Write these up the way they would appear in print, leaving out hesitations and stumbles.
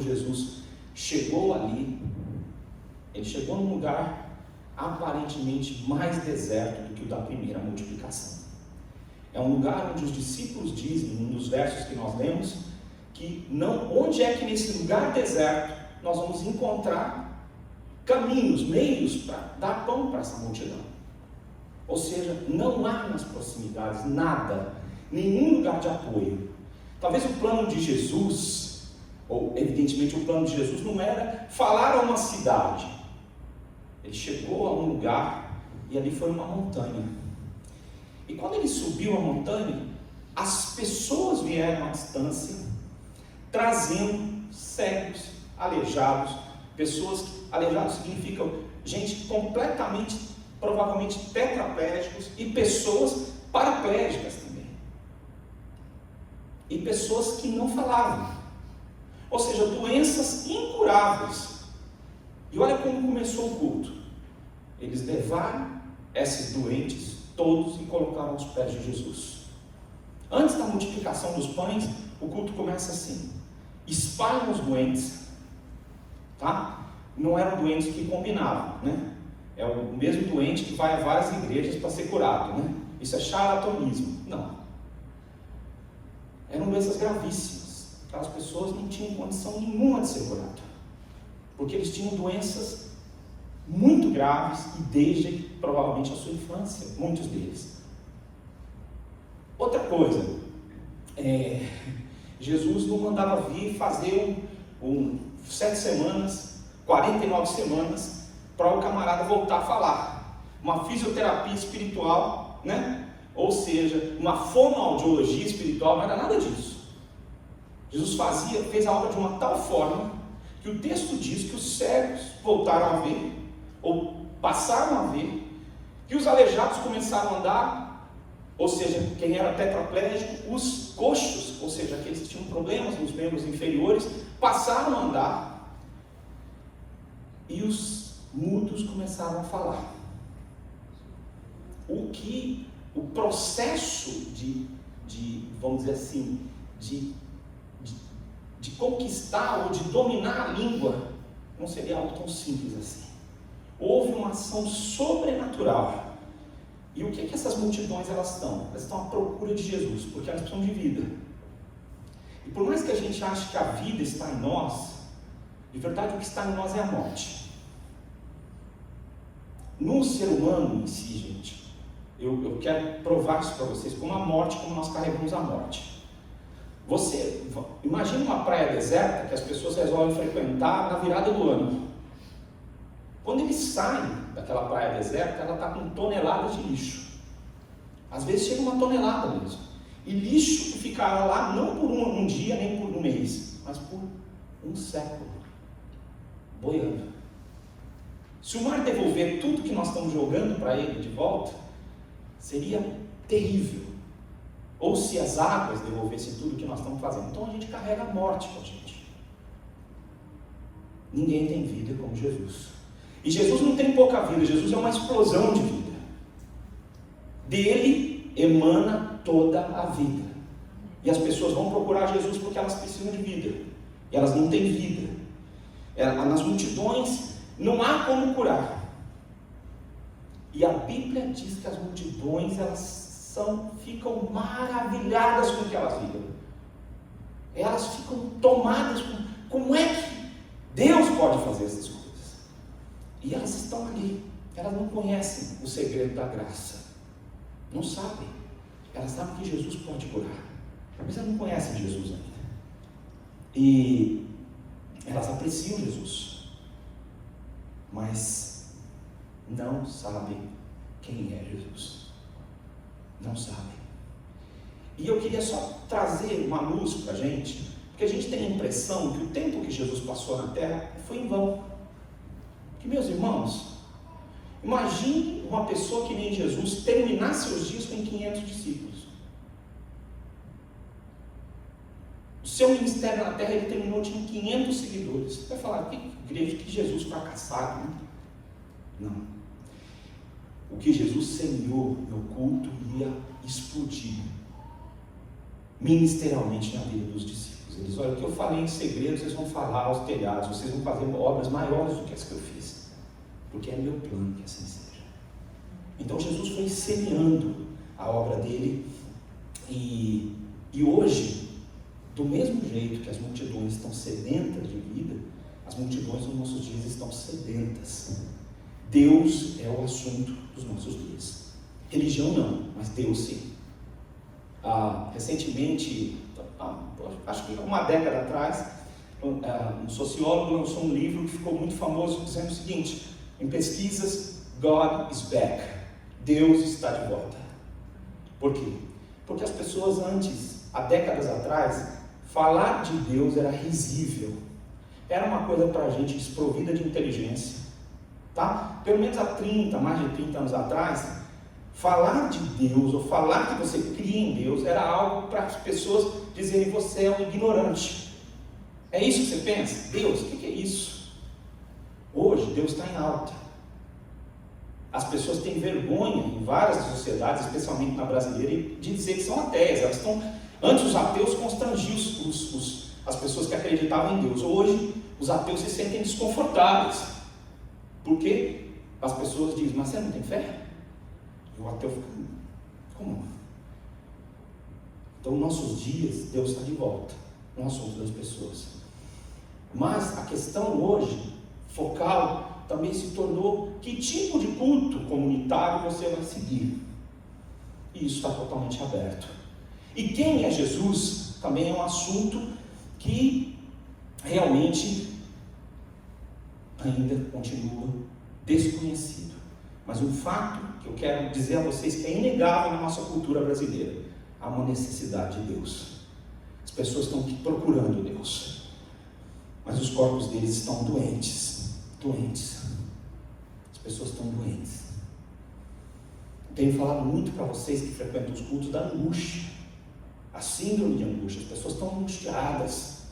quando Jesus chegou ali, ele chegou num lugar aparentemente mais deserto do que o da primeira multiplicação. É um lugar onde os discípulos dizem, num dos versos que nós lemos, que não, onde é que nesse lugar deserto nós vamos encontrar caminhos, meios para dar pão para essa multidão. Ou seja, não há nas proximidades nada, nenhum lugar de apoio. Talvez o plano de Jesus, ou evidentemente o plano de Jesus não era falar a uma cidade. Ele chegou a um lugar e ali foi uma montanha. E quando ele subiu a montanha, as pessoas vieram à distância, trazendo cegos, aleijados, pessoas, aleijados significam gente completamente, provavelmente tetraplégicos, e pessoas paraplégicas também. E pessoas que não falavam. Ou seja, doenças incuráveis. E olha como começou o culto. Eles levaram esses doentes todos e colocaram aos pés de Jesus. Antes da multiplicação dos pães, o culto começa assim: espalham os doentes, tá? Não eram doentes que combinavam, né? É o mesmo doente que vai a várias igrejas para ser curado, né? Isso é charlatanismo. Não. Eram doenças gravíssimas. Aquelas pessoas não tinham condição nenhuma de ser curadas, porque eles tinham doenças muito graves e desde provavelmente a sua infância, muitos deles. Outra coisa, Jesus não mandava vir fazer 7 semanas, 49 semanas, para o camarada voltar a falar. Uma fisioterapia espiritual, né? Ou seja, uma fonoaudiologia espiritual, não era nada disso. Jesus fez a obra de uma tal forma que o texto diz que os cegos voltaram a ver, ou passaram a ver, que os aleijados começaram a andar, ou seja, quem era tetraplégico, os coxos, ou seja, aqueles que tinham problemas nos membros inferiores, passaram a andar, e os mudos começaram a falar. O processo vamos dizer assim, de conquistar ou de dominar a língua não seria algo tão simples assim. Houve uma ação sobrenatural. E o que essas multidões elas estão? Elas estão à procura de Jesus, porque elas precisam de vida. E por mais que a gente ache que a vida está em nós, de verdade o que está em nós é a morte. No ser humano em si, gente, eu quero provar isso para vocês, como a morte, como nós carregamos a morte. Você imagina uma praia deserta que as pessoas resolvem frequentar na virada do ano. Quando eles saem daquela praia deserta, ela está com toneladas de lixo. Às vezes chega uma tonelada mesmo. E lixo que ficará lá não por um dia, nem por um mês, mas por um século, boiando. Se o mar devolver tudo que nós estamos jogando para ele de volta, seria terrível. Ou se as águas devolvessem tudo que nós estamos fazendo. Então a gente carrega a morte com a gente. Ninguém tem vida como Jesus. E Jesus não tem pouca vida, Jesus é uma explosão de vida. Dele emana toda a vida. E as pessoas vão procurar Jesus porque elas precisam de vida. E elas não têm vida. Nas multidões não há como curar. E a Bíblia diz que as multidões ficam maravilhadas com o que elas viram. Elas ficam tomadas com como é que Deus pode fazer essas coisas. E elas estão ali, elas não conhecem o segredo da graça, não sabem. Elas sabem que Jesus pode curar, mas elas não conhecem Jesus ainda. E elas apreciam Jesus, mas não sabem quem é Jesus. Não sabem. E eu queria só trazer uma luz para a gente, porque a gente tem a impressão que o tempo que Jesus passou na terra foi em vão. Que, meus irmãos, imagine uma pessoa que nem Jesus terminar seus dias com 500 discípulos. O seu ministério na terra ele terminou, tinha 500 seguidores. Você vai falar, que igreja, que Jesus fracassado, né? Não. O que Jesus semeou no culto ia explodir ministerialmente na vida dos discípulos. Ele diz: olha, o que eu falei em segredo, vocês vão falar aos telhados, vocês vão fazer obras maiores do que as que eu fiz, porque é meu plano que assim seja. Então Jesus foi semeando a obra dele, e hoje, do mesmo jeito que as multidões estão sedentas de vida, as multidões nos nossos dias estão sedentas. Deus é o assunto dos nossos dias. Religião não, mas Deus sim. Recentemente, acho que uma década atrás, um sociólogo lançou um livro que ficou muito famoso, dizendo o seguinte: em pesquisas, God is back. Deus está de volta. Por quê? Porque as pessoas antes, há décadas atrás, falar de Deus era risível. Era uma coisa para a gente desprovida de inteligência. Tá? Pelo menos mais de 30 anos atrás, falar de Deus, ou falar que você cria em Deus, era algo para as pessoas dizerem: você é um ignorante. É isso que você pensa? Deus, o que é isso? Hoje, Deus está em alta. As pessoas têm vergonha em várias sociedades, especialmente na brasileira, de dizer que são ateias. Elas estão, antes os ateus constrangiam as pessoas que acreditavam em Deus. Hoje, os ateus se sentem desconfortáveis, porque as pessoas dizem: mas você não tem fé? E o ateu fica: como? Então, nossos dias, Deus está de volta. Nós somos das pessoas. Mas a questão hoje, focal, também se tornou: que tipo de culto comunitário você vai seguir? E isso está totalmente aberto. E quem é Jesus também é um assunto que realmente ainda continua desconhecido. Mas um fato que eu quero dizer a vocês que é inegável na nossa cultura brasileira: há uma necessidade de Deus. As pessoas estão procurando Deus, mas os corpos deles estão doentes. As pessoas estão doentes. Tenho falado muito para vocês que frequentam os cultos da angústia, a síndrome de angústia. As pessoas estão angustiadas,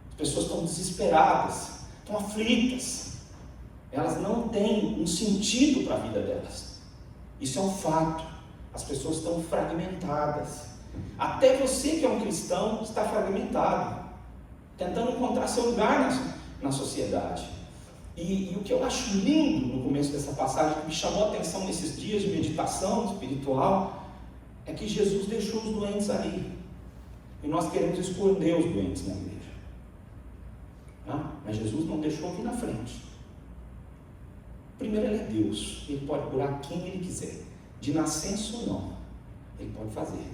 as pessoas estão desesperadas, estão aflitas. Elas não têm um sentido para a vida delas. Isso é um fato. As pessoas estão fragmentadas. Até você que é um cristão está fragmentado, tentando encontrar seu lugar na sociedade. E o que eu acho lindo no começo dessa passagem, que me chamou a atenção nesses dias de meditação espiritual, é que Jesus deixou os doentes ali. E nós queremos esconder os doentes na igreja. Mas Jesus não deixou vir na frente. Primeiro, Ele é Deus. Ele pode curar quem Ele quiser, de nascença ou não. Ele pode fazer,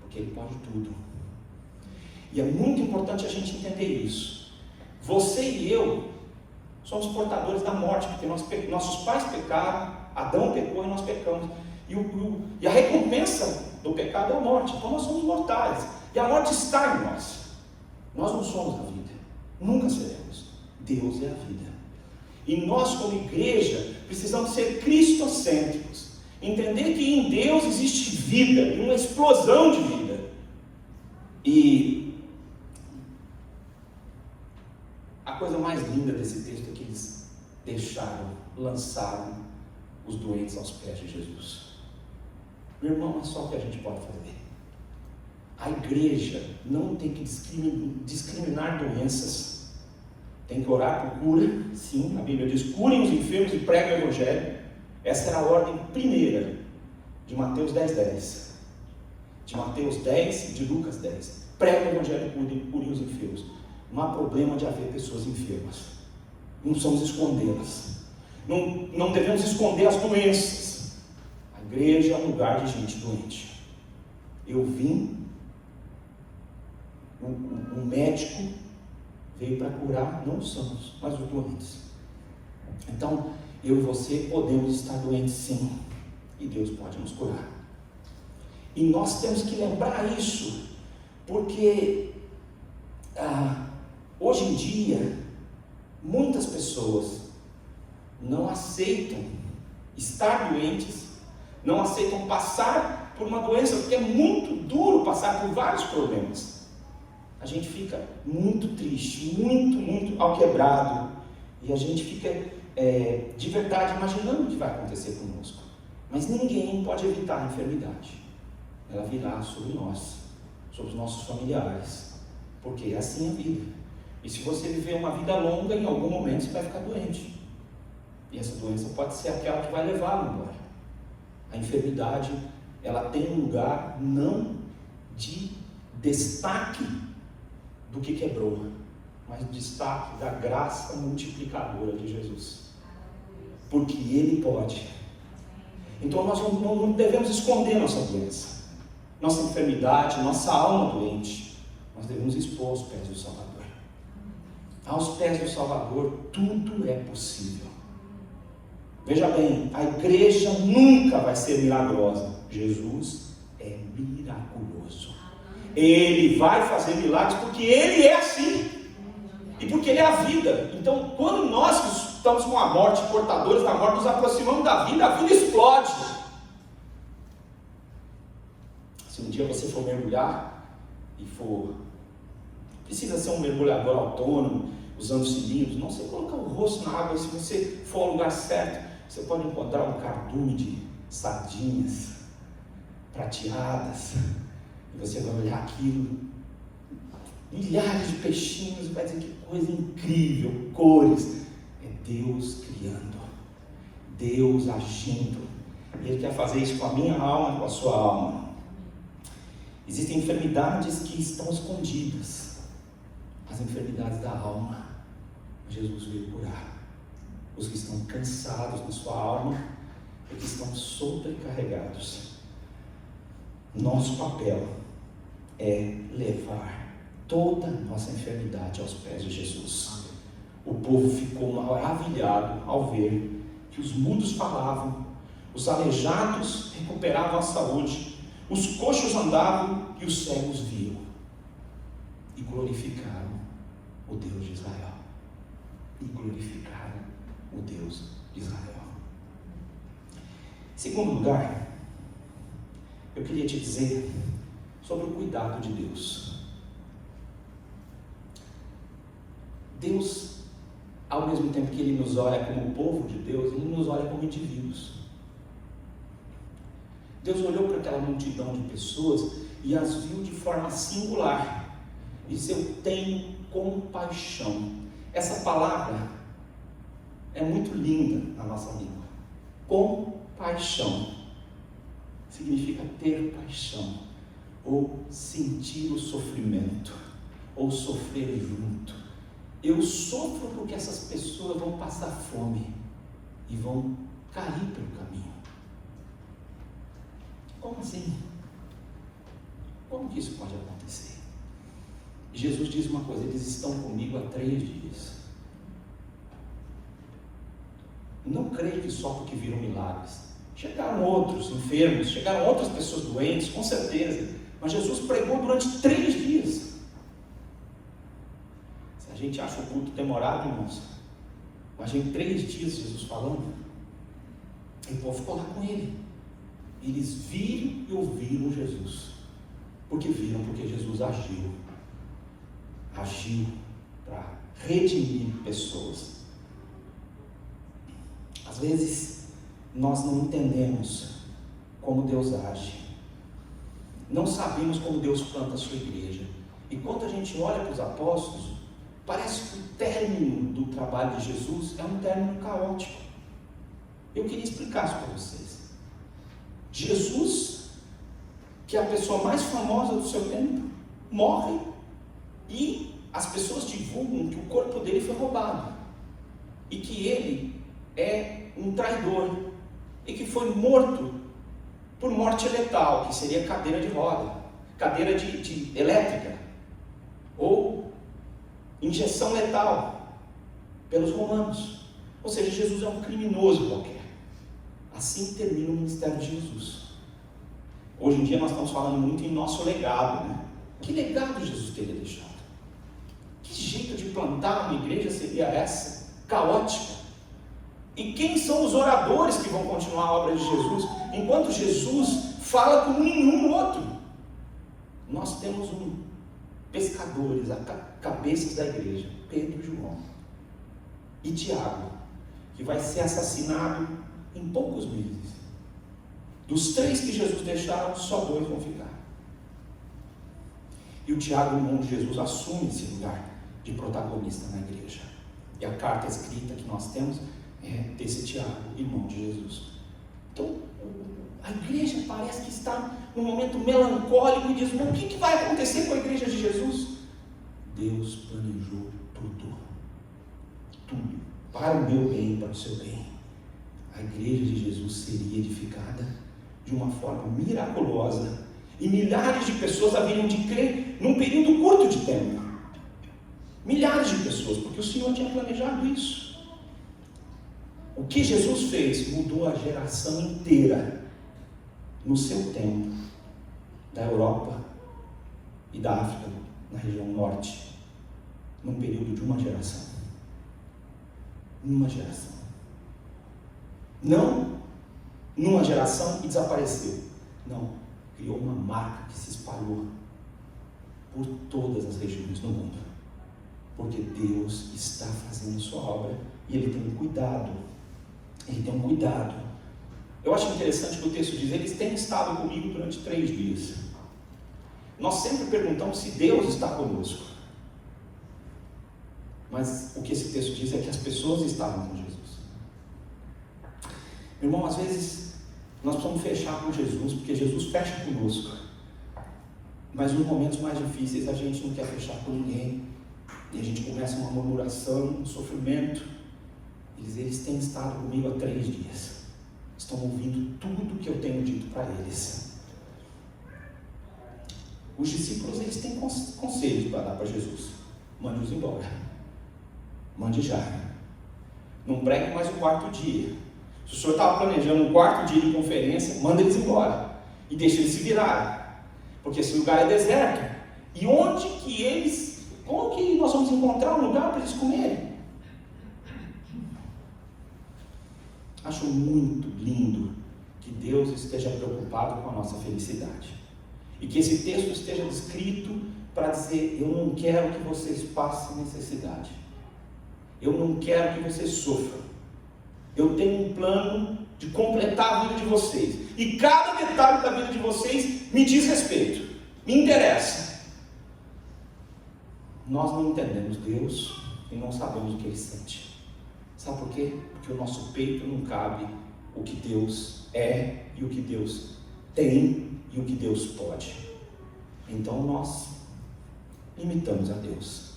porque Ele pode tudo. E é muito importante a gente entender isso. Você e eu somos portadores da morte, porque nossos pais pecaram, Adão pecou e nós pecamos. E a recompensa do pecado é a morte. Então nós somos mortais. E a morte está em nós. Nós não somos a vida. Nunca seremos. Deus é a vida. E nós, como igreja, precisamos ser cristocêntricos. Entender que em Deus existe vida, e uma explosão de vida. E a coisa mais linda desse texto é que eles lançaram os doentes aos pés de Jesus. Meu irmão, é só o que a gente pode fazer. A igreja não tem que discriminar doenças. Tem que orar por cura, sim. A Bíblia diz: curem os enfermos e preguem o Evangelho. Essa era a ordem primeira de Mateus 10:10. De Mateus 10 e de Lucas 10. Preguem o Evangelho e curem os enfermos. Não há problema de haver pessoas enfermas. Não precisamos escondê-las. Não devemos esconder as doenças. A igreja é um lugar de gente doente. Eu vim, um médico veio para curar não os sãos, mas os doentes. Então, eu e você podemos estar doentes sim, e Deus pode nos curar. E nós temos que lembrar isso, porque hoje em dia, muitas pessoas não aceitam estar doentes, não aceitam passar por uma doença, porque é muito duro passar por vários problemas. A gente fica muito triste, muito alquebrado, e a gente fica de verdade imaginando o que vai acontecer conosco. Mas ninguém pode evitar a enfermidade. Ela virá sobre nós, sobre os nossos familiares, porque é assim a vida. E se você viver uma vida longa, em algum momento você vai ficar doente. E essa doença pode ser aquela que vai levá-lo embora. A enfermidade, ela tem um lugar não de destaque do que quebrou, mas destaque da graça multiplicadora de Jesus. Porque Ele pode. Então nós não devemos esconder nossa doença, nossa enfermidade, nossa alma doente. Nós devemos expor aos pés do Salvador. Aos pés do Salvador tudo é possível. Veja bem, a igreja nunca vai ser milagrosa. Jesus é miraculoso. Ele vai fazer milagres porque Ele é assim. E porque Ele é a vida. Então, quando nós que estamos com a morte, portadores da morte, nos aproximamos da vida, a vida explode. Se um dia você for mergulhar e for... Precisa ser um mergulhador autônomo, usando cilindros, não você colocar o rosto na água. Se você for ao lugar certo, você pode encontrar um cardume de sardinhas prateadas, e você vai olhar aquilo, milhares de peixinhos, e vai dizer que coisa incrível, cores. É Deus criando, Deus agindo, e Ele quer fazer isso com a minha alma e com a sua alma. Existem enfermidades que estão escondidas, as enfermidades da alma. Jesus veio curar os que estão cansados na sua alma e que estão sobrecarregados. Nosso papel é levar toda a nossa enfermidade aos pés de Jesus. O povo ficou maravilhado ao ver que os mudos falavam, os aleijados recuperavam a saúde, os coxos andavam e os cegos viam, e glorificaram o Deus de Israel. E glorificaram o Deus de Israel. Em segundo lugar, eu queria te dizer sobre o cuidado de Deus. Deus, ao mesmo tempo que Ele nos olha como povo de Deus, Ele nos olha como indivíduos. Deus olhou para aquela multidão de pessoas e as viu de forma singular. E disse: eu tenho compaixão. Essa palavra é muito linda na nossa língua. Compaixão significa ter paixão, ou sentir o sofrimento, ou sofrer junto. Eu sofro porque essas pessoas vão passar fome e vão cair pelo caminho. Como assim? Como que isso pode acontecer? Jesus diz uma coisa: eles estão comigo há 3 dias. Não creio que só porque viram milagres. Chegaram outros enfermos, chegaram outras pessoas doentes, com certeza. Mas Jesus pregou durante 3 dias. Se a gente acha o culto demorado, irmãos, imagine 3 dias Jesus falando. E o povo ficou lá com Ele. Eles viram e ouviram Jesus. Porque viram, porque Jesus agiu. Agiu para redimir pessoas. Às vezes nós não entendemos como Deus age, não sabemos como Deus planta a sua igreja, e quando a gente olha para os apóstolos, parece que o término do trabalho de Jesus é um término caótico. Eu queria explicar isso para vocês. Jesus, que é a pessoa mais famosa do seu tempo, morre e as pessoas divulgam que o corpo dele foi roubado e que ele é um traidor e que foi morto por morte letal, que seria cadeira de roda, cadeira de elétrica, ou injeção letal pelos romanos. Ou seja, Jesus é um criminoso qualquer. Assim termina o ministério de Jesus. Hoje em dia nós estamos falando muito em nosso legado, né? Que legado Jesus teria deixado? Que jeito de plantar uma igreja seria essa? Caótica. E quem são os oradores que vão continuar a obra de Jesus? Enquanto Jesus fala como nenhum outro. Nós temos pescadores, cabeças da igreja, Pedro, João e Tiago, que vai ser assassinado em poucos meses. Dos 3 que Jesus deixaram, só 2 vão ficar. E o Tiago, irmão de Jesus, assume esse lugar de protagonista na igreja. E a carta escrita que nós temos é desse Tiago, irmão de Jesus. Então, a igreja parece que está num momento melancólico e diz: o que vai acontecer com a igreja de Jesus? Deus planejou tudo, para o meu bem, para o seu bem. A igreja de Jesus seria edificada de uma forma miraculosa, e milhares de pessoas haveriam de crer num período curto de tempo. Milhares de pessoas, porque o Senhor tinha planejado isso. O que Jesus fez mudou a geração inteira no seu tempo, da Europa e da África, na região norte, num período de uma geração. Uma geração. Não numa geração e desapareceu. Não, criou uma marca que se espalhou por todas as regiões do mundo. Porque Deus está fazendo sua obra e Ele tem um cuidado. Ele tem um cuidado. Eu acho interessante que o texto diz: eles têm estado comigo durante 3 dias. Nós sempre perguntamos se Deus está conosco. Mas o que esse texto diz é que as pessoas estavam com Jesus. Meu irmão, às vezes nós precisamos fechar com Jesus, porque Jesus fecha conosco. Mas nos momentos mais difíceis a gente não quer fechar com ninguém. E a gente começa uma murmuração, um sofrimento. Eles têm estado comigo há 3 dias. Estão ouvindo tudo que eu tenho dito para eles. Os discípulos, eles têm conselhos para dar para Jesus. Mande-os embora. Mande já. Não pregue mais o 4º dia. Se o senhor estava planejando um 4º dia de conferência, manda eles embora. E deixa eles se virarem. Porque esse lugar é deserto. E onde que eles... Como que nós vamos encontrar um lugar para eles comerem? Acho muito lindo que Deus esteja preocupado com a nossa felicidade. E que esse texto esteja descrito para dizer: eu não quero que vocês passem necessidade. Eu não quero que vocês sofram. Eu tenho um plano de completar a vida de vocês. E cada detalhe da vida de vocês me diz respeito, me interessa. Nós não entendemos Deus e não sabemos o que Ele sente. Sabe por quê? Porque o nosso peito não cabe o que Deus é e o que Deus tem e o que Deus pode. Então nós imitamos a Deus,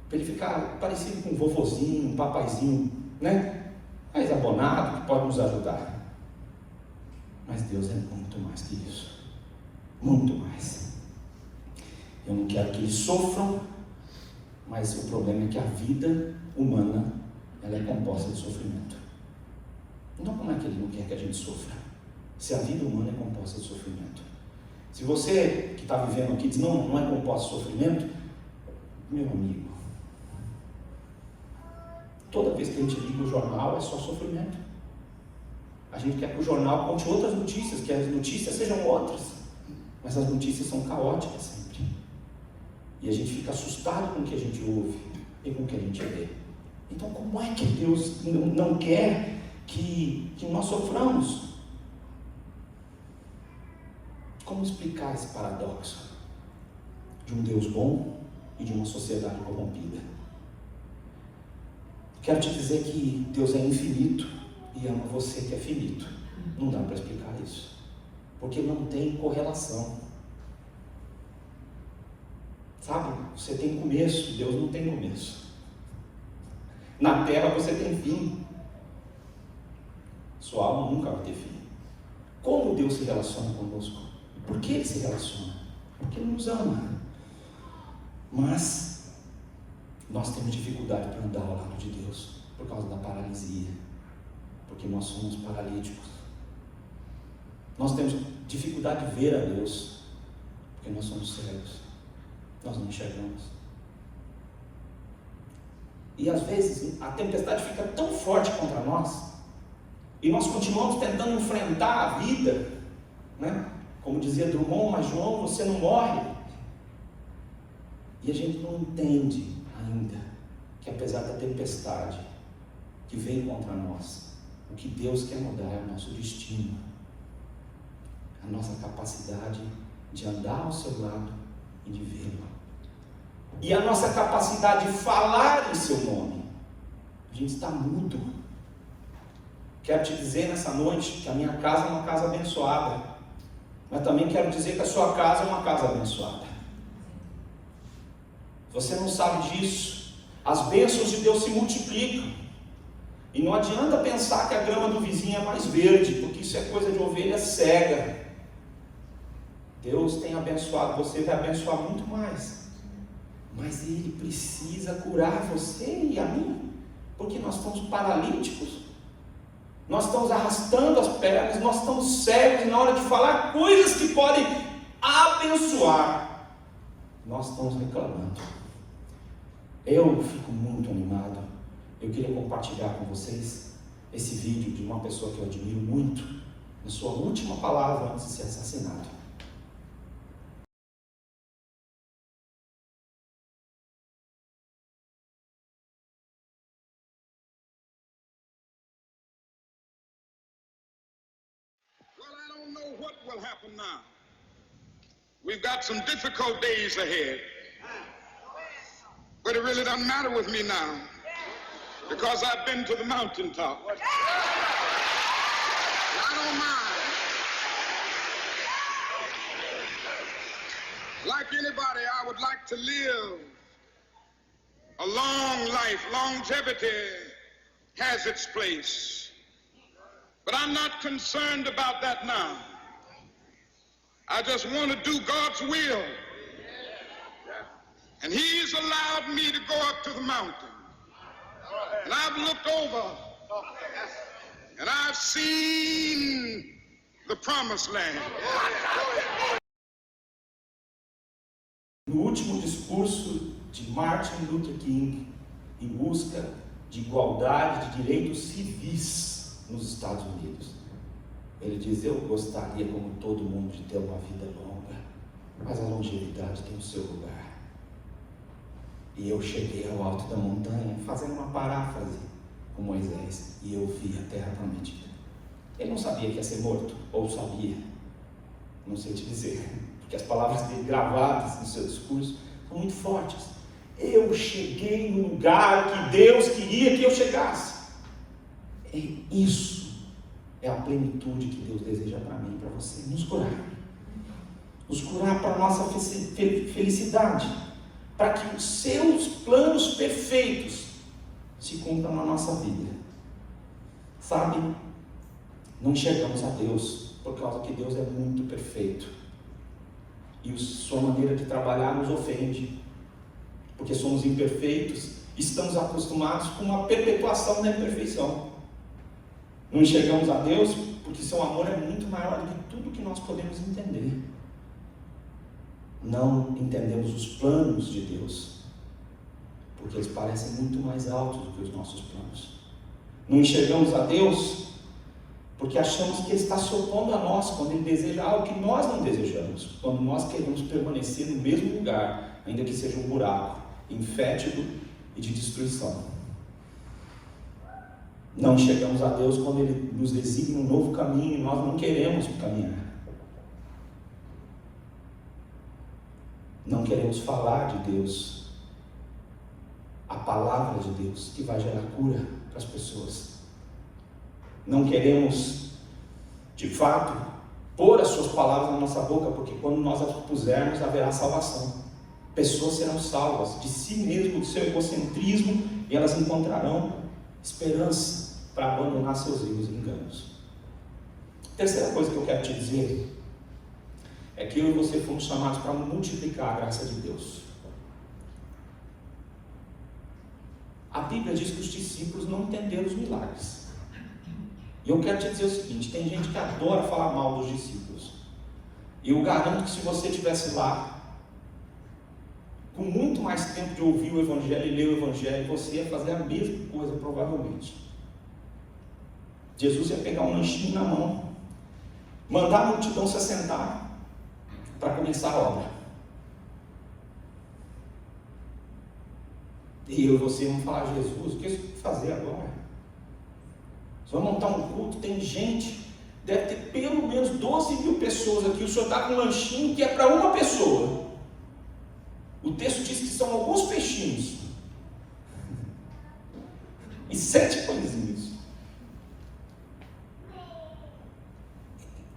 para Ele ficar parecido com um vovozinho, um papaizinho, né? Mais abonado, que pode nos ajudar. Mas Deus é muito mais que isso. Muito mais. Eu não quero que eles sofram, mas o problema é que a vida humana, ela é composta de sofrimento. Então como é que Ele não quer que a gente sofra? Se a vida humana é composta de sofrimento. Se você que está vivendo aqui diz: não é composta de sofrimento, meu amigo, toda vez que a gente liga o jornal é só sofrimento. A gente quer que o jornal conte outras notícias, que as notícias sejam outras, mas as notícias são caóticas sempre. E a gente fica assustado com o que a gente ouve e com o que a gente vê. Então como é que Deus não quer que nós soframos? Como explicar esse paradoxo de um Deus bom e de uma sociedade corrompida? Quero te dizer que Deus é infinito e ama você que é finito. Não dá para explicar isso, porque não tem correlação. Sabe? Você tem começo, Deus não tem começo. Na terra você tem fim. Sua alma nunca vai ter fim. Como Deus se relaciona conosco? Por que Ele se relaciona? Porque Ele nos ama. Mas nós temos dificuldade para andar ao lado de Deus por causa da paralisia, porque nós somos paralíticos. Nós temos dificuldade de ver a Deus porque nós somos cegos. Nós não enxergamos. E às vezes a tempestade fica tão forte contra nós e nós continuamos tentando enfrentar a vida, né? Como dizia Drummond: mas João, você não morre. E a gente não entende ainda que apesar da tempestade que vem contra nós, o que Deus quer mudar é o nosso destino, a nossa capacidade de andar ao seu lado e de vê-lo. e a nossa capacidade de falar em seu nome. A gente está mudo. Quero te dizer nessa noite que a minha casa é uma casa abençoada, mas também quero dizer que a sua casa é uma casa abençoada. Você não sabe disso. As bênçãos de Deus se multiplicam, e não adianta pensar que a grama do vizinho é mais verde, porque isso é coisa de ovelha cega. Deus tem abençoado você, vai abençoar muito mais, mas Ele precisa curar você e a mim, porque nós estamos paralíticos, nós estamos arrastando as pernas, nós estamos cegos, e na hora de falar coisas que podem abençoar, nós estamos reclamando. Eu fico muito animado. Eu queria compartilhar com vocês esse vídeo de uma pessoa que eu admiro muito, na sua última palavra antes de ser assassinado. I don't know what will happen now. We've got some difficult days ahead. But it really doesn't matter with me now, because I've been to the mountaintop. I don't mind. Like anybody, I would like to live a long life. Longevity has its place. But I'm not concerned about that now. I just want to do God's will. And He's allowed me to go up to the mountain. And I've looked over and I've seen the promised land. No último discurso de Martin Luther King, em busca de igualdade de direitos civis nos Estados Unidos, ele diz: eu gostaria, como todo mundo, de ter uma vida longa, mas a longevidade tem o seu lugar. E eu cheguei ao alto da montanha, fazendo uma paráfrase com Moisés, e eu vi a terra prometida. Ele não sabia que ia ser morto, ou sabia, não sei te dizer, porque as palavras dele gravadas no seu discurso são muito fortes. Eu cheguei no lugar que Deus queria que eu chegasse. E isso é a plenitude que Deus deseja para mim e para você. Nos curar para a nossa felicidade, para que os seus planos perfeitos se cumpram na nossa vida. Sabe, não enxergamos a Deus por causa que Deus é muito perfeito, e sua maneira de trabalhar nos ofende, porque somos imperfeitos, estamos acostumados com uma perpetuação da imperfeição. Não enxergamos a Deus porque seu amor é muito maior do que tudo que nós podemos entender. Não entendemos os planos de Deus, porque eles parecem muito mais altos do que os nossos planos. Não enxergamos a Deus porque achamos que Ele está se opondo a nós, quando Ele deseja algo que nós não desejamos, quando nós queremos permanecer no mesmo lugar, ainda que seja um buraco infétido e de destruição. Não enxergamos a Deus quando Ele nos designa um novo caminho e nós não queremos caminhar. Não queremos falar de Deus, a palavra de Deus que vai gerar cura para as pessoas. Não queremos, de fato, pôr as suas palavras na nossa boca, porque quando nós as pusermos, haverá salvação. Pessoas serão salvas de si mesmo, do seu egocentrismo, e elas encontrarão esperança para abandonar seus erros e enganos. Terceira coisa que eu quero te dizer é que eu e você fomos chamados para multiplicar a graça de Deus. A Bíblia diz que os discípulos não entenderam os milagres. E eu quero te dizer o seguinte: tem gente que adora falar mal dos discípulos. E eu garanto que se você estivesse lá, com muito mais tempo de ouvir o Evangelho e ler o Evangelho, você ia fazer a mesma coisa, provavelmente. Jesus ia pegar um lanchinho na mão, mandar a multidão se assentar para começar a obra. E eu e você vamos falar: Jesus, o que você vai fazer agora? Você vai montar um culto, tem gente, deve ter pelo menos 12 mil pessoas aqui, o senhor está com um lanchinho que é para uma pessoa. O texto diz que são alguns peixinhos e 7 pãezinhos.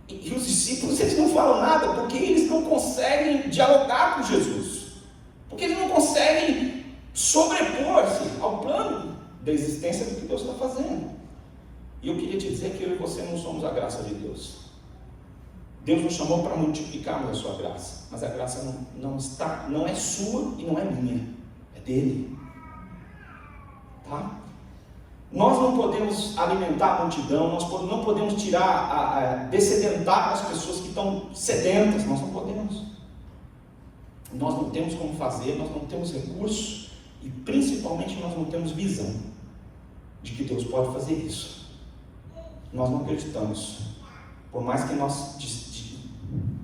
E os discípulos, eles não falam nada, porque eles não conseguem dialogar com Jesus, porque eles não conseguem sobrepor-se ao plano da existência do que Deus está fazendo. E eu queria te dizer que eu e você não somos a graça de Deus. Deus nos chamou para multiplicarmos a sua graça, mas a graça não é sua e não é minha, é dele. Tá? Nós não podemos alimentar a multidão, nós não podemos dessedentar as pessoas que estão sedentas, nós não podemos. Nós não temos como fazer, nós não temos recursos e principalmente nós não temos visão de que Deus pode fazer isso. Nós não acreditamos, por mais que nós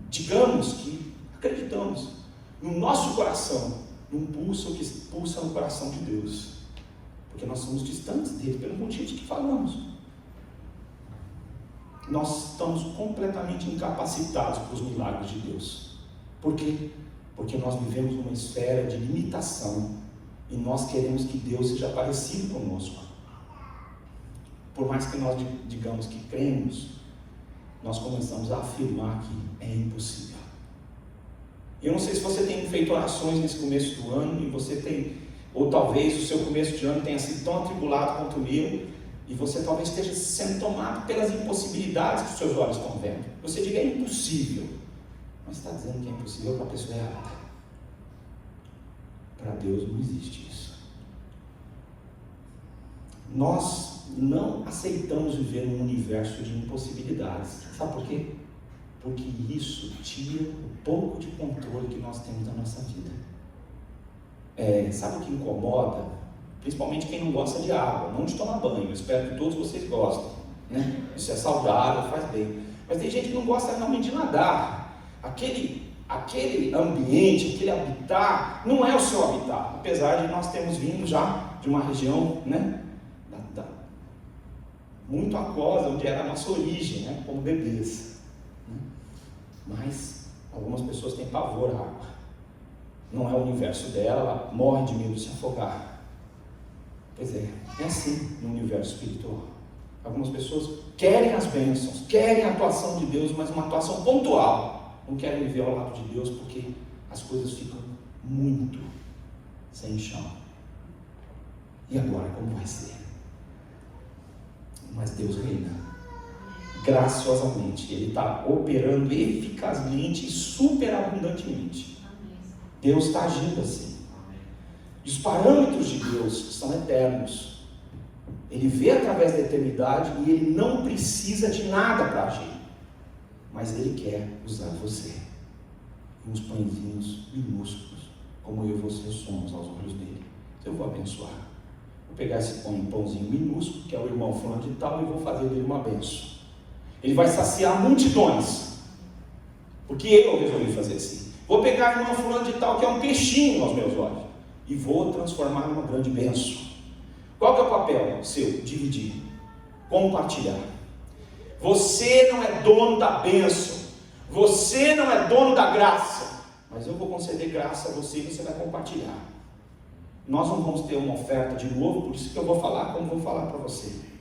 digamos que acreditamos, no nosso coração, num pulso que pulsa no coração de Deus. Porque nós somos distantes dele, pelo motivo de que falamos. Nós estamos completamente incapacitados para os milagres de Deus. Por quê? Porque nós vivemos numa esfera de limitação e nós queremos que Deus seja parecido conosco. Por mais que nós digamos que cremos, nós começamos a afirmar que é impossível. Eu não sei se você tem feito orações nesse começo do ano e você tem... Ou talvez o seu começo de ano tenha sido tão atribulado quanto o meu, e você talvez esteja sendo tomado pelas impossibilidades que os seus olhos estão vendo. Você diga, é impossível. Mas está dizendo que é impossível para a pessoa errada. Para Deus não existe isso. Nós não aceitamos viver num universo de impossibilidades. Sabe por quê? Porque isso tira o pouco de controle que nós temos da nossa vida. Sabe o que incomoda? Principalmente quem não gosta de água, não de tomar banho. Eu espero que todos vocês gostem, né? Isso é saudável, faz bem. Mas tem gente que não gosta realmente de nadar. Aquele ambiente, aquele habitat, não é o seu habitat. Apesar de nós termos vindo já de uma região, né, muito aquosa, onde era a nossa origem, né, como bebês. Mas algumas pessoas têm pavor à água. Não é o universo dela, ela morre de medo de se afogar. Pois é assim no universo espiritual. Algumas pessoas querem as bênçãos, querem a atuação de Deus, mas uma atuação pontual. Não querem viver ao lado de Deus porque as coisas ficam muito sem chão. E agora como vai ser? Mas Deus reina graciosamente. Ele está operando eficazmente e superabundantemente. Deus está agindo assim. E os parâmetros de Deus são eternos. Ele vê através da eternidade e Ele não precisa de nada para agir. Mas Ele quer usar você. E uns pãezinhos minúsculos, como eu e você somos aos olhos dele. Eu vou abençoar. Vou pegar esse pãozinho minúsculo, que é o irmão fulano de tal, e vou fazer dele uma bênção. Ele vai saciar multidões. Porque eu resolvi fazer assim. Vou pegar o irmão fulano de tal, que é um peixinho aos meus olhos, e vou transformar numa grande bênção. Qual que é o papel seu? Dividir, compartilhar. Você não é dono da bênção, você não é dono da graça, mas eu vou conceder graça a você e você vai compartilhar. Nós não vamos ter uma oferta de novo, por isso que eu vou falar como vou falar para você.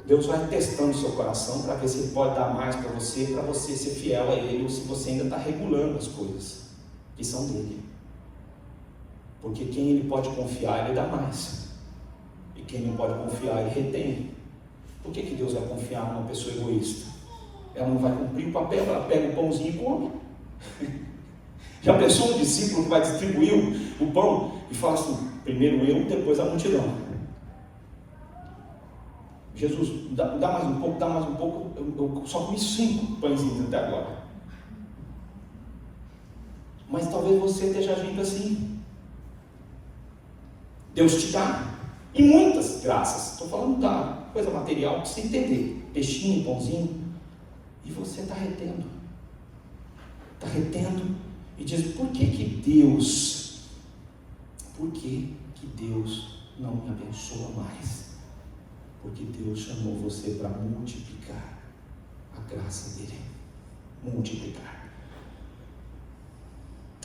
Deus vai testando o seu coração para ver se Ele pode dar mais para você ser fiel a Ele, ou se você ainda está regulando as coisas que são dele. Porque quem Ele pode confiar, Ele dá mais. E quem não pode confiar, Ele retém. Por que Deus vai confiar numa pessoa egoísta? Ela não vai cumprir o papel, ela pega o pãozinho e come. Já pensou um discípulo que vai distribuir o pão e fala assim, primeiro eu, depois a multidão. Jesus, dá mais um pouco, eu só comi 5 pãezinhos até agora. Mas talvez você esteja agindo assim. Deus te dá, e muitas graças, estou falando da coisa material, para você entender, peixinho, pãozinho, e você está retendo, e diz, por que Deus não me abençoa mais? Porque Deus chamou você para multiplicar a graça dele. Multiplicar.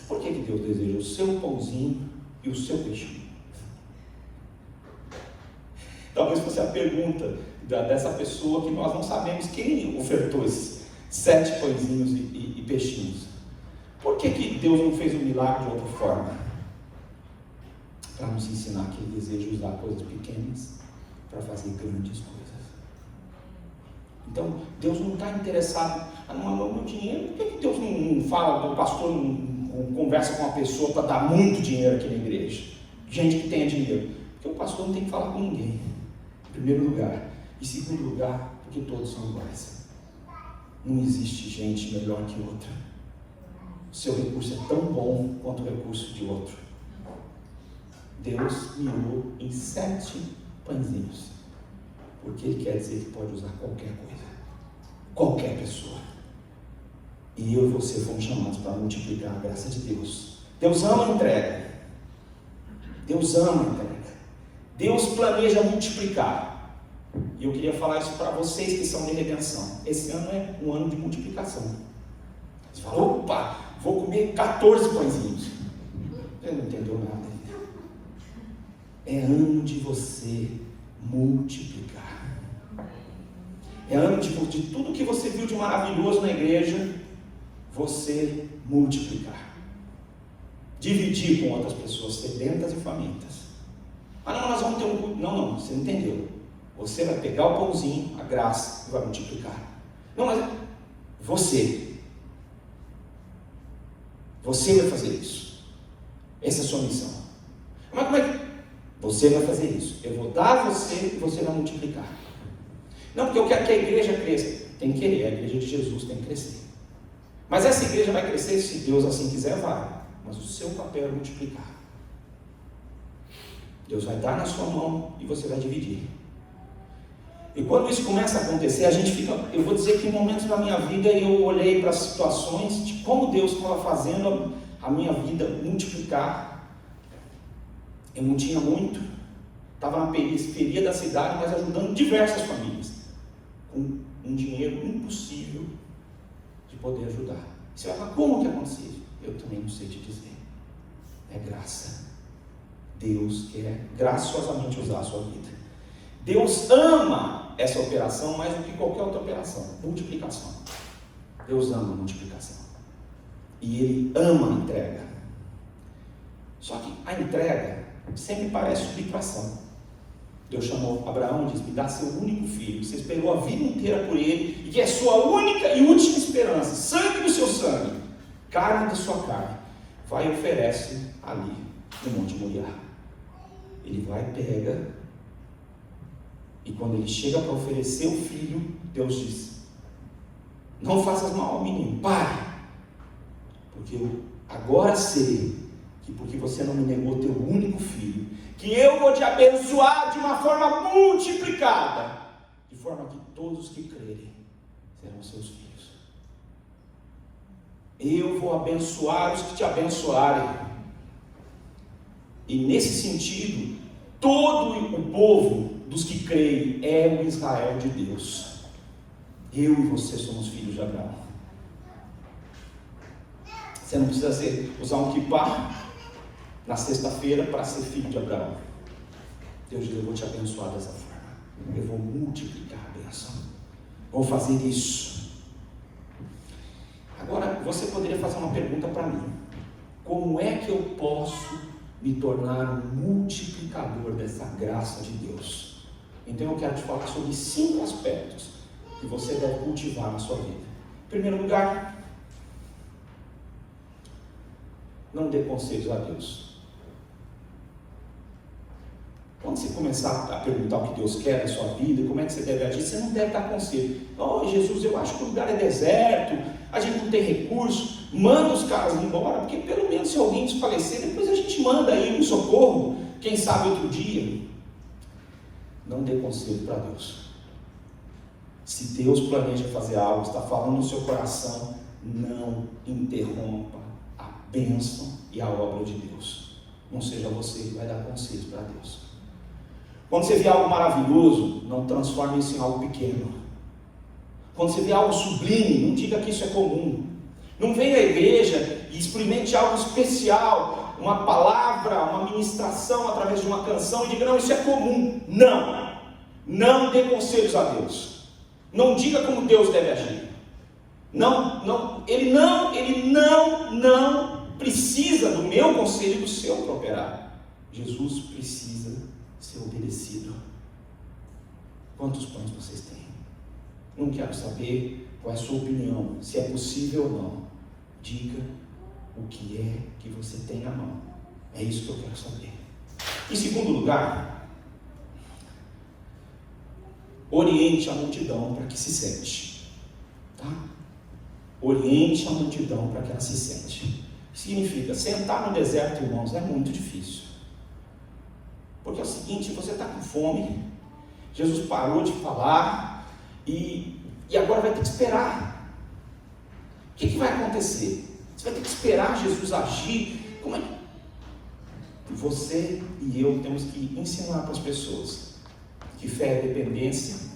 Por que Deus deseja o seu pãozinho e o seu peixinho? Talvez fosse a pergunta dessa pessoa que nós não sabemos quem ofertou esses 7 pãezinhos e peixinhos. Por que Deus não fez um milagre de outra forma? Para nos ensinar que Ele deseja usar coisas pequenas para fazer grandes coisas. Então, Deus não está interessado no meu dinheiro. Por que Deus não fala, o pastor não conversa com uma pessoa para dar muito dinheiro aqui na igreja? Gente que tenha dinheiro. Porque o pastor não tem que falar com ninguém, em primeiro lugar. Em segundo lugar, porque todos são iguais. Não existe gente melhor que outra. O seu recurso é tão bom quanto o recurso de outro. Deus mirou em 7 pãezinhos, porque Ele quer dizer que pode usar qualquer coisa, qualquer pessoa. E eu e você fomos chamados para multiplicar a graça de Deus. Deus ama a entrega. Deus ama a entrega. Deus planeja multiplicar. E eu queria falar isso para vocês que são de redenção. Esse ano é um ano de multiplicação. Você fala, opa, vou comer 14 pãezinhos. Você não entendeu nada. É ano de você multiplicar. É ano de tudo que você viu de maravilhoso na igreja, você multiplicar. Dividir com outras pessoas, sedentas e famintas. Ah, não, nós vamos ter um culto. Não, você não entendeu. Você vai pegar o pãozinho, a graça, e vai multiplicar. Não, mas você vai fazer isso. Essa é a sua missão. Mas como é que você vai fazer isso? Eu vou dar a você e você vai multiplicar. Não, porque eu quero que a igreja cresça. Tem que querer, a igreja de Jesus tem que crescer. Mas essa igreja vai crescer, se Deus assim quiser, vai. Mas o seu papel é multiplicar. Deus vai dar na sua mão e você vai dividir. E quando isso começa a acontecer, a gente fica... Eu vou dizer que em momentos da minha vida eu olhei para as situações de como Deus estava fazendo a minha vida multiplicar. Eu não tinha muito, estava na periferia da cidade, mas ajudando diversas famílias, com um dinheiro impossível de poder ajudar. Você vai falar, como que aconteceu? Eu também não sei te dizer. É graça. Deus quer graciosamente usar a sua vida. Deus ama essa operação mais do que qualquer outra operação, multiplicação. Deus ama a multiplicação. E Ele ama a entrega. Só que a entrega sempre parece subtração. Deus chamou Abraão e disse, me dá seu único filho, você esperou a vida inteira por ele, e que é sua única e última esperança, sangue do seu sangue, carne da sua carne, vai e oferece ali no Monte Moriá. Ele vai e pega, e quando ele chega para oferecer o filho, Deus diz, não faças mal ao menino, pare, porque eu agora sei que porque você não me negou teu único filho, que eu vou te abençoar de uma forma multiplicada, de forma que todos que crerem serão seus filhos. Eu vou abençoar os que te abençoarem. E nesse sentido, todo o povo dos que creem é o Israel de Deus. Eu e você somos filhos de Abraão. Você não precisa usar um kippah na sexta-feira para ser filho de Abraão. Deus diz, eu vou te abençoar dessa forma. Eu vou multiplicar a bênção. Vou fazer isso. Agora, você poderia fazer uma pergunta para mim. Como é que eu posso me tornar um multiplicador dessa graça de Deus? Então eu quero te falar sobre 5 aspectos que você deve cultivar na sua vida. Em primeiro lugar, não dê conselhos a Deus. Quando você começar a perguntar o que Deus quer da sua vida, como é que você deve agir, você não deve dar conselho. Oh, Jesus, eu acho que o lugar é deserto, a gente não tem recurso, manda os caras embora, porque pelo menos se alguém desfalecer, depois a gente manda aí um socorro, quem sabe outro dia. Não dê conselho para Deus. Se Deus planeja fazer algo, está falando no seu coração, não interrompa a bênção e a obra de Deus. Não seja você que vai dar conselhos para Deus. Quando você vê algo maravilhoso, não transforme isso em algo pequeno. Quando você vê algo sublime, não diga que isso é comum. Não venha à igreja e experimente algo especial, uma palavra, uma ministração através de uma canção e diga, não, isso é comum. Não. Não dê conselhos a Deus. Não diga como Deus deve agir. Ele não precisa do meu conselho e do seu para operar. Jesus precisa ser obedecido. Quantos pães vocês têm? Não quero saber qual é a sua opinião, se é possível ou não. Diga o que é que você tem na mão. É isso que eu quero saber. Em segundo lugar, oriente a multidão para que se sente. Tá? Oriente a multidão para que ela se sente. Significa, sentar no deserto, irmãos, é muito difícil. Porque é o seguinte, você está com fome, Jesus parou de falar e agora vai ter que esperar. O que vai acontecer? Você vai ter que esperar Jesus agir. Como é que você e eu temos que ensinar para as pessoas que fé é dependência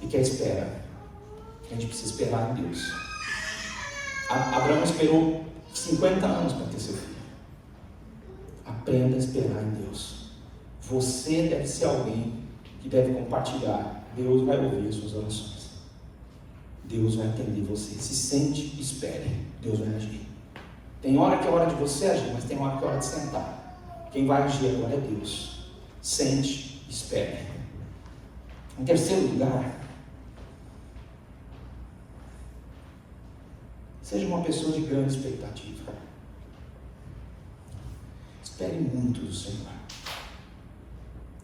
e que é espera. A gente precisa esperar em Deus. Abraão esperou 50 anos para ter seu filho. Aprenda a esperar em Deus. Você deve ser alguém que deve compartilhar. Deus vai ouvir as suas orações. Deus vai atender você. Se sente, espere. Deus vai agir. Tem hora que é hora de você agir, mas tem hora que é hora de sentar. Quem vai agir agora é Deus. Sente, espere. Em terceiro lugar, seja uma pessoa de grande expectativa. Espere muito do Senhor.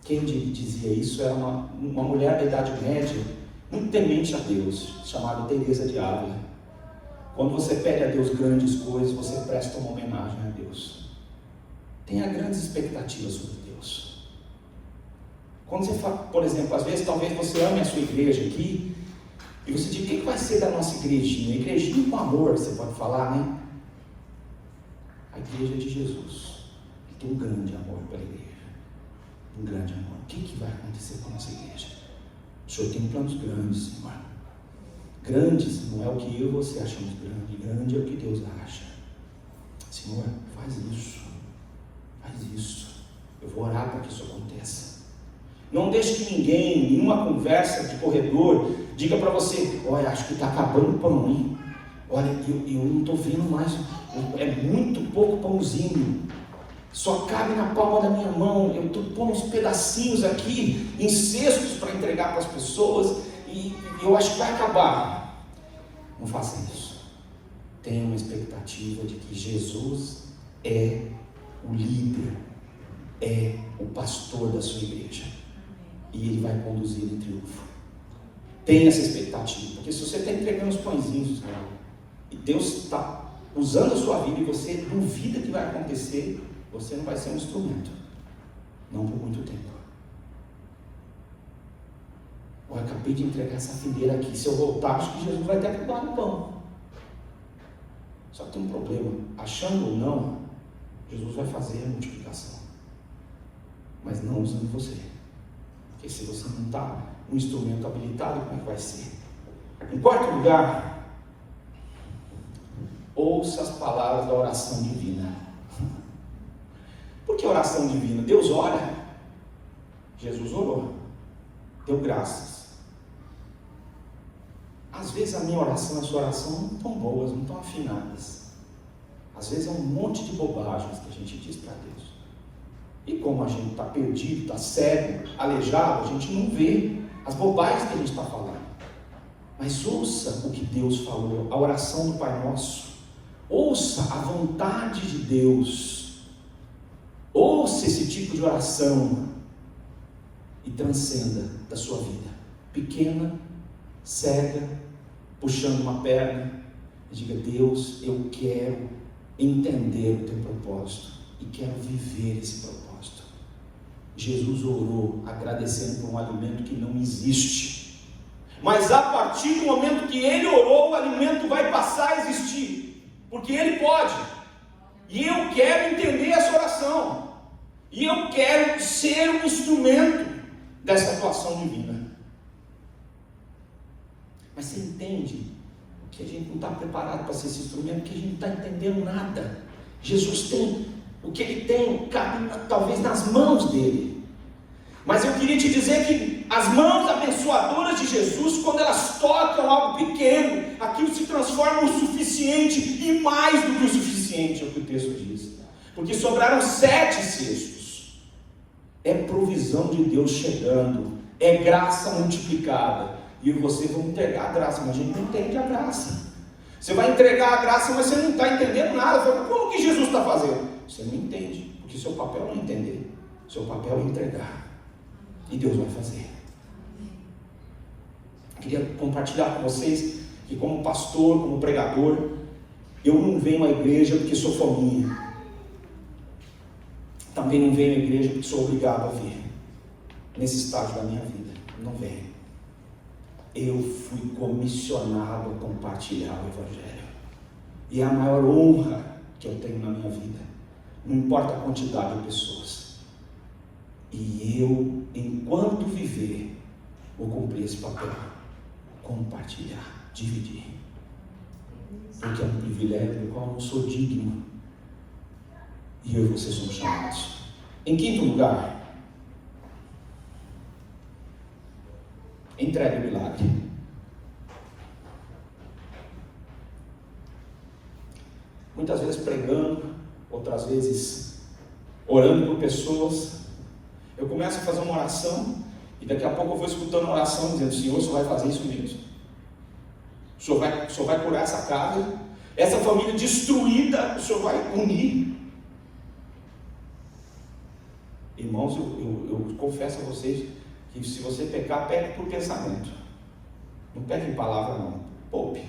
Quem dizia isso era uma mulher da Idade Média, muito temente a Deus, chamada Teresa de Ávila. Quando você pede a Deus grandes coisas, você presta uma homenagem a Deus. Tenha grandes expectativas sobre Deus. Quando você fala, por exemplo, às vezes talvez você ame a sua igreja aqui, e você diz, o que vai ser da nossa igrejinha? Igrejinha com amor, você pode falar, né? A igreja de Jesus, que tem um grande amor pela igreja. Um grande amor. O que vai acontecer com a nossa igreja? O Senhor tem planos grandes, Senhor. Grandes não é o que eu e você achamos grande. Grande é o que Deus acha. Senhor, faz isso. Faz isso. Eu vou orar para que isso aconteça. Não deixe que ninguém, em uma conversa de corredor, diga para você, olha, acho que está acabando o pão, hein? Olha, eu não estou vendo mais. É muito pouco pãozinho. Só cabe na palma da minha mão. Eu estou pondo uns pedacinhos aqui, em cestos para entregar para as pessoas, e eu acho que vai acabar. Não faça isso. Tenha uma expectativa de que Jesus é o líder, é o pastor da sua igreja, e Ele vai conduzir em triunfo. Tenha essa expectativa, porque se você está entregando os pãezinhos, e Deus está usando a sua vida, e você duvida que vai acontecer, você não vai ser um instrumento, não por muito tempo. Eu acabei de entregar essa fileira aqui, se eu voltar, acho que Jesus vai ter acabado o pão. Só que tem um problema, achando ou não, Jesus vai fazer a multiplicação, mas não usando você, porque se você não está um instrumento habilitado, como é que vai ser? Em quarto lugar, ouça as palavras da oração divina. Por que oração divina? Deus ora, Jesus orou, deu graças. Às vezes a minha oração e a sua oração não estão boas, não estão afinadas. Às vezes é um monte de bobagens que a gente diz para Deus. E como a gente está perdido, está cego, aleijado, a gente não vê as bobagens que a gente está falando. Mas ouça o que Deus falou, a oração do Pai Nosso. Ouça a vontade de Deus. Ouça esse tipo de oração e transcenda da sua vida. Pequena, cega, puxando uma perna, e diga, Deus, eu quero entender o teu propósito e quero viver esse propósito. Jesus orou agradecendo por um alimento que não existe, mas a partir do momento que ele orou, o alimento vai passar a existir, porque ele pode. E eu quero entender essa oração, e eu quero ser um instrumento dessa atuação divina. Mas você entende porque a gente não está preparado para ser esse instrumento, porque a gente não está entendendo nada. Jesus tem o que Ele tem, cabe talvez nas mãos dele. Mas eu queria te dizer que as mãos abençoadoras de Jesus, quando elas tocam algo pequeno, aquilo se transforma o suficiente e mais do que o suficiente, é o que o texto diz. Porque sobraram 7 cestos. É provisão de Deus chegando, é graça multiplicada. E você vai entregar a graça, mas a gente não entende a graça. Você vai entregar a graça, mas você não está entendendo nada. Fala, como que Jesus está fazendo? Você não entende, porque seu papel não é entender, seu papel é entregar. E Deus vai fazer. Eu queria compartilhar com vocês que, como pastor, como pregador, eu não venho à igreja porque sou fominha. Também não venho à igreja porque sou obrigado a vir. Nesse estágio da minha vida, não venho. Eu fui comissionado a compartilhar o Evangelho. E é a maior honra que eu tenho na minha vida. Não importa a quantidade de pessoas. E eu, enquanto viver, vou cumprir esse papel. Compartilhar, dividir. Porque é um privilégio do qual eu não sou digno. E eu e você somos chamados. Em quinto lugar, entregue o milagre. Muitas vezes pregando, outras vezes orando por pessoas. Eu começo a fazer uma oração e daqui a pouco eu vou escutando uma oração dizendo: Senhor, o Senhor vai fazer isso mesmo. O Senhor vai curar essa casa, essa família destruída, o Senhor vai unir. Irmãos, eu confesso a vocês que se você pecar, peque por pensamento. Não peque em palavra não, poupe.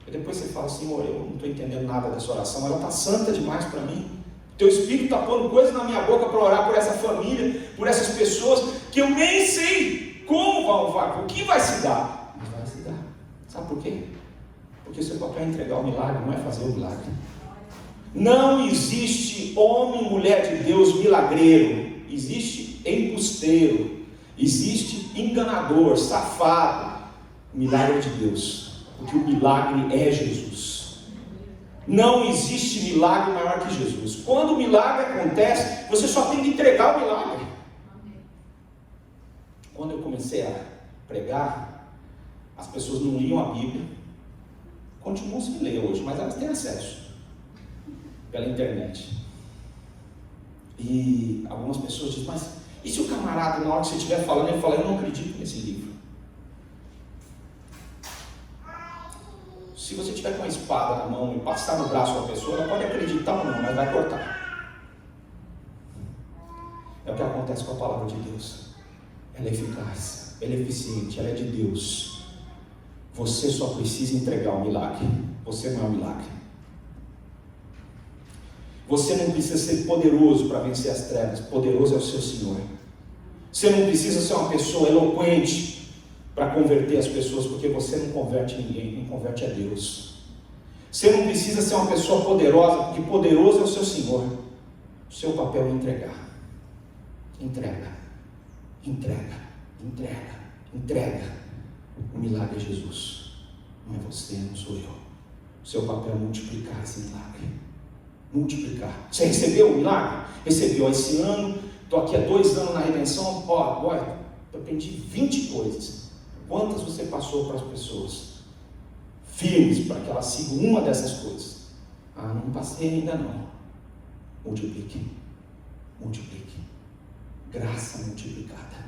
E depois você fala: Senhor, eu não estou entendendo nada dessa oração, ela está santa demais para mim. Teu Espírito está pondo coisas na minha boca para orar por essa família, por essas pessoas, que eu nem sei como o que vai se dar. Mas vai se dar. Sabe por quê? Porque o seu papel é entregar o milagre, não é fazer o milagre. Não existe homem e mulher de Deus milagreiro. Existe embusteiro. Existe enganador, safado. O milagre é de Deus. Porque o milagre é Jesus. Não existe milagre maior que Jesus. Quando o milagre acontece, você só tem que entregar o milagre. Quando eu comecei a pregar, as pessoas não liam a Bíblia. Continuam sem ler hoje, mas elas têm acesso pela internet. E algumas pessoas dizem: mas e se o camarada, na hora que você estiver falando, ele fala: eu não acredito nesse livro? Se você tiver com uma espada na mão e passar no braço da pessoa, ela pode acreditar ou não, mas vai cortar. É o que acontece com a palavra de Deus. Ela é eficaz, ela é eficiente, ela é de Deus. Você só precisa entregar o milagre. Você não é um milagre. Você não precisa ser poderoso para vencer as trevas. Poderoso é o seu Senhor. Você não precisa ser uma pessoa eloquente para converter as pessoas, porque você não converte ninguém, quem converte é Deus. Você não precisa ser uma pessoa poderosa, porque poderoso é o seu Senhor. O seu papel é entregar. Entrega, entrega, entrega, entrega. O milagre é Jesus, não é você, não sou eu. O seu papel é multiplicar esse milagre. Multiplicar. Você recebeu o milagre? Recebeu. Esse ano, estou aqui há 2 anos na redenção. Olha, eu aprendi 20 coisas. Quantas você passou para as pessoas? Firmes para que elas sigam uma dessas coisas. Ah, não passei ainda não. Multiplique. Multiplique. Graça multiplicada.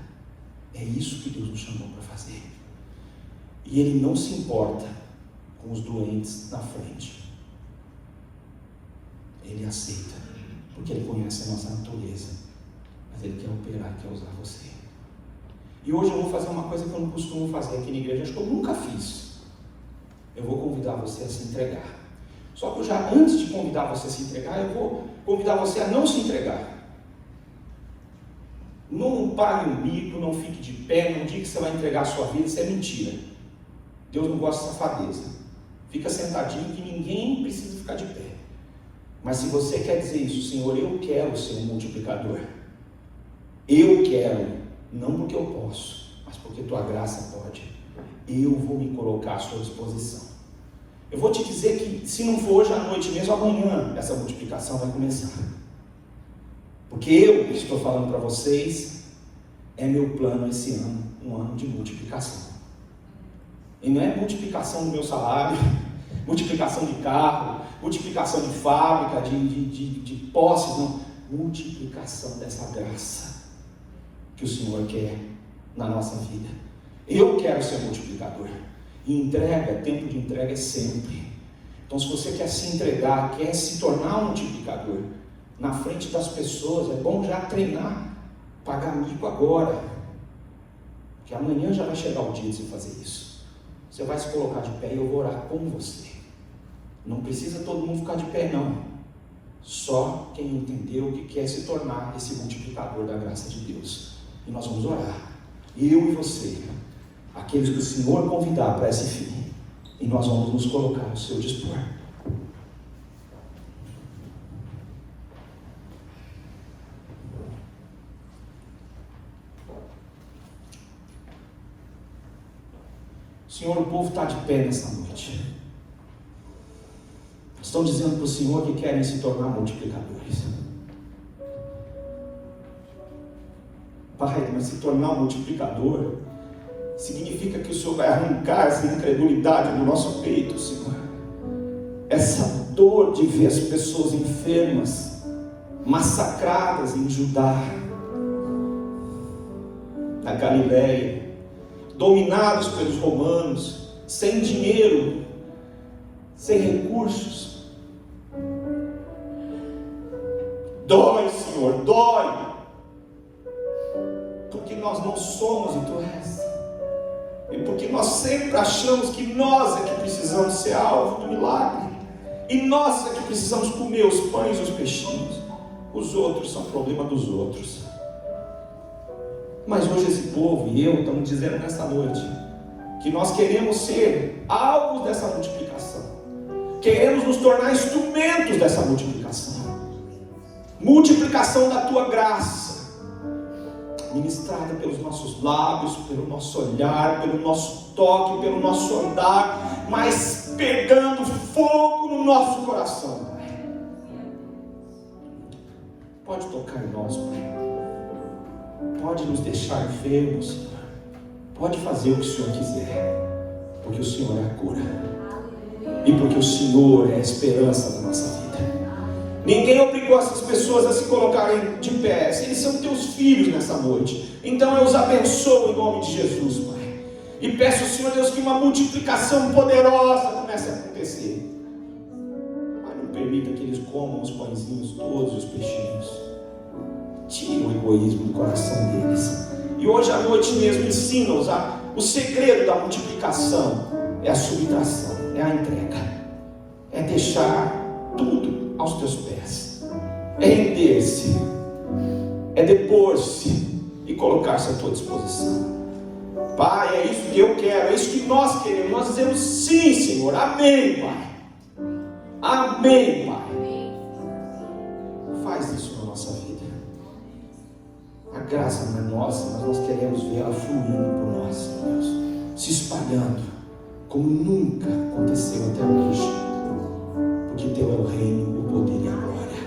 É isso que Deus nos chamou para fazer. E Ele não se importa com os doentes na frente. Ele aceita, porque Ele conhece a nossa natureza. Mas Ele quer operar e quer usar você. E hoje eu vou fazer uma coisa que eu não costumo fazer aqui na igreja, acho que eu nunca fiz. Eu vou convidar você a se entregar. Só que eu já, antes de convidar você a se entregar, eu vou convidar você a não se entregar. Não pague um bico, não fique de pé, não diga que você vai entregar a sua vida, isso é mentira. Deus não gosta de safadeza. Fica sentadinho que ninguém precisa ficar de pé. Mas se você quer dizer isso: Senhor, eu quero ser um multiplicador. Eu quero. Não porque eu posso, mas porque tua graça pode. Eu vou me colocar à sua disposição. Eu vou te dizer que se não for hoje à noite mesmo, amanhã essa multiplicação vai começar. Porque eu estou falando para vocês, é meu plano esse ano, um ano de multiplicação. E não é multiplicação do meu salário, multiplicação de carro, multiplicação de fábrica, de posses, não. Multiplicação dessa graça que o Senhor quer na nossa vida. Eu quero ser multiplicador. E entrega, tempo de entrega é sempre. Então, se você quer se entregar, quer se tornar um multiplicador na frente das pessoas, é bom já treinar, pagar mico agora, que amanhã já vai chegar o dia de você fazer isso. Você vai se colocar de pé e eu vou orar com você. Não precisa todo mundo ficar de pé, não. Só quem entendeu que quer se tornar esse multiplicador da graça de Deus. E nós vamos orar, eu e você, aqueles que o Senhor convidar para esse fim, e nós vamos nos colocar ao seu dispor. Senhor, o povo está de pé nessa noite. Estão dizendo para o Senhor que querem se tornar multiplicadores. Pai, mas se tornar um multiplicador significa que o Senhor vai arrancar essa incredulidade do nosso peito, Senhor. Essa dor de ver as pessoas enfermas, massacradas em Judá, na Galileia, dominados pelos romanos, sem dinheiro, sem recursos. Dói, Senhor, dói, porque nós não somos e Tu és, e porque nós sempre achamos que nós é que precisamos ser alvo do milagre, e nós é que precisamos comer os pães e os peixinhos. Os outros são problema dos outros. Mas hoje esse povo e eu estamos dizendo nesta noite que nós queremos ser alvos dessa multiplicação, queremos nos tornar instrumentos dessa multiplicação, multiplicação da Tua graça, ministrada pelos nossos lábios, pelo nosso olhar, pelo nosso toque, pelo nosso andar, mas pegando fogo no nosso coração, Pai. Pode tocar em nós, Pai. Pode nos deixar enfermos, Senhor. Pode fazer o que o Senhor quiser, porque o Senhor é a cura, e porque o Senhor é a esperança da nossa vida. Ninguém obrigou essas pessoas a se colocarem de pé. Eles são Teus filhos nessa noite. Então eu os abençoo em nome de Jesus, Pai. E peço ao Senhor Deus que uma multiplicação poderosa comece a acontecer. Pai, não permita que eles comam os pãezinhos todos, os peixinhos. Tira o egoísmo do coração deles. E hoje à noite mesmo ensina-os o segredo da multiplicação. É a subtração, é a entrega, é deixar tudo aos Teus pés, é render-se, é depor-se e colocar-se à Tua disposição. Pai, é isso que eu quero, é isso que nós queremos. Nós dizemos sim, Senhor, amém, Pai, amém, Pai. Faz isso na nossa vida. A graça não é nossa, mas nós queremos ver ela fluindo por nós, Deus, se espalhando como nunca aconteceu até hoje, porque Teu é o reino, o poder e a glória.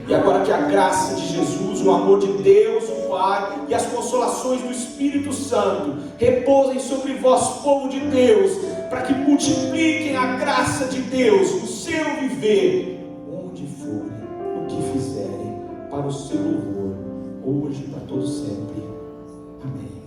E agora que a graça de Jesus, o amor de Deus, o Pai, e as consolações do Espírito Santo repousem sobre vós, povo de Deus, para que multipliquem a graça de Deus no seu viver, onde forem, o que fizerem, para o seu louvor, hoje e para todo sempre. Amém.